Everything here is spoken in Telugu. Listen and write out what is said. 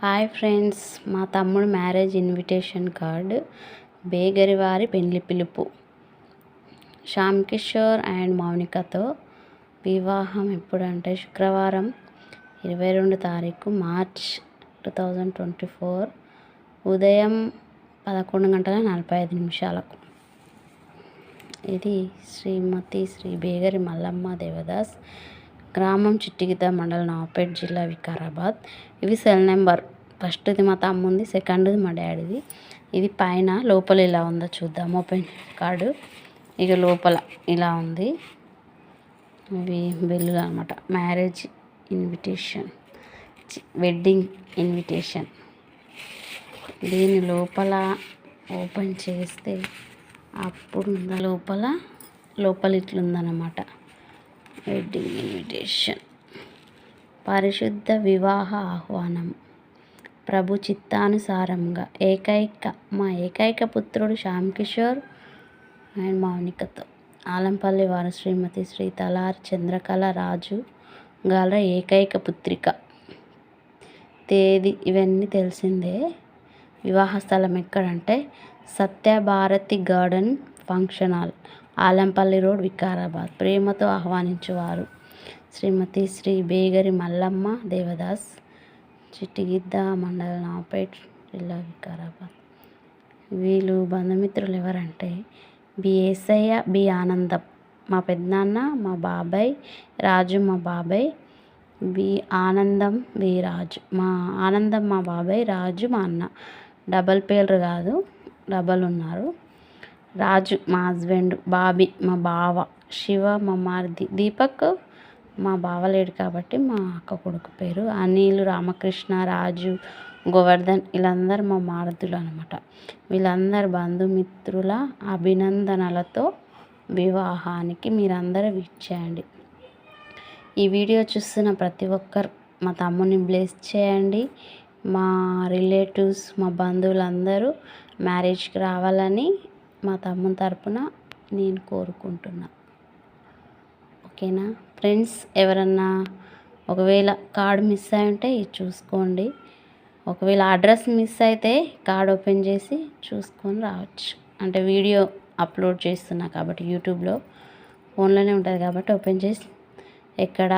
హాయ్ ఫ్రెండ్స్, మా తమ్ముడు మ్యారేజ్ ఇన్విటేషన్ కార్డు. బేగరి వారి పెళ్లి పిలుపు. శ్యామ్ కిషోర్ అండ్ మౌనికతో వివాహం ఎప్పుడంటే శుక్రవారం 22 తారీఖు మార్చ్ 2024 ఉదయం 11:45. ఇది శ్రీమతి శ్రీ బేగరి మల్లమ్మ దేవదాస్, గ్రామం చిట్టిగిద్ద, మండలం నవాపేట, జిల్లా వికారాబాద్. ఇవి సెల్ నెంబర్. ఫస్ట్ది మా తమ్ముంది, సెకండ్ది మా డాడీది. ఇది పైన, లోపల ఇలా ఉందో చూద్దాం. Open card. ఇక లోపల ఇలా ఉంది. ఇవి బెల్లులు అనమాట. Marriage invitation, wedding invitation. దీని లోపల ఓపెన్ చేస్తే అప్పుడు లోపల ఇట్లుందన్నమాట. Wedding invitation. పరిశుద్ధ వివాహ ఆహ్వానం. ప్రభు చిత్తానుసారంగా మా ఏకైక పుత్రుడు శ్యామ్ కిషోర్ అండ్ మౌనికతో ఆలంపల్లి వారు శ్రీమతి శ్రీ తలారి చంద్రకళ రాజు గాల ఏకైక పుత్రిక. తేదీ ఇవన్నీ తెలిసిందే. వివాహ స్థలం ఎక్కడంటే Satyabharathi garden function hall, Alampalli road, Vikarabad. ప్రేమతో ఆహ్వానించువారు శ్రీమతి శ్రీ బేగరి మల్లమ్మ దేవదాస్, చిట్టిగిద్ద, మండలం నవాపేట, జిల్లా వికారాబాద్. వీళ్ళు బంధుమిత్రులు ఎవరంటే బి ఏసయ్య, బి ఆనందం మా పెద్దనాన్న, మా బాబాయ్ రాజు, మా బాబాయ్ బి ఆనందం, బి రాజు. మా ఆనందం మా బాబాయ్, రాజు మా అన్న. డబల్ పేర్లు కాదు, డబల్ ఉన్నారు. రాజు మా హస్బెండ్, బాబీ మా బావ, శివ మా మరిది, దీపక్ మా బావ లేడు కాబట్టి మా అక్క కొడుకు పేరు, అనిల్, రామకృష్ణ, రాజు, గోవర్ధన్. వీళ్ళందరూ మా మరుదులు అనమాట. వీళ్ళందరు బంధుమిత్రుల అభినందనలతో వివాహానికి మీరందరూ విచ్చేయండి. ఈ వీడియో చూస్తున్న ప్రతి ఒక్కరు మా తమ్ముని బ్లెస్ చేయండి. మా రిలేటివ్స్, మా బంధువులందరూ మ్యారేజ్కి రావాలని మా తమ్ముని తరపున నేను కోరుకుంటున్నా. ఓకేనా ఫ్రెండ్స్? ఎవరన్నా ఒకవేళ కార్డు మిస్ అయి ఉంటే ఇది చూసుకోండి. ఒకవేళ అడ్రస్ మిస్ అయితే కార్డ్ ఓపెన్ చేసి చూసుకొని రావచ్చు. అంటే వీడియో అప్లోడ్ చేస్తున్నా కాబట్టి యూట్యూబ్లో, ఫోన్లోనే ఉంటుంది కాబట్టి ఓపెన్ చేసి ఎక్కడ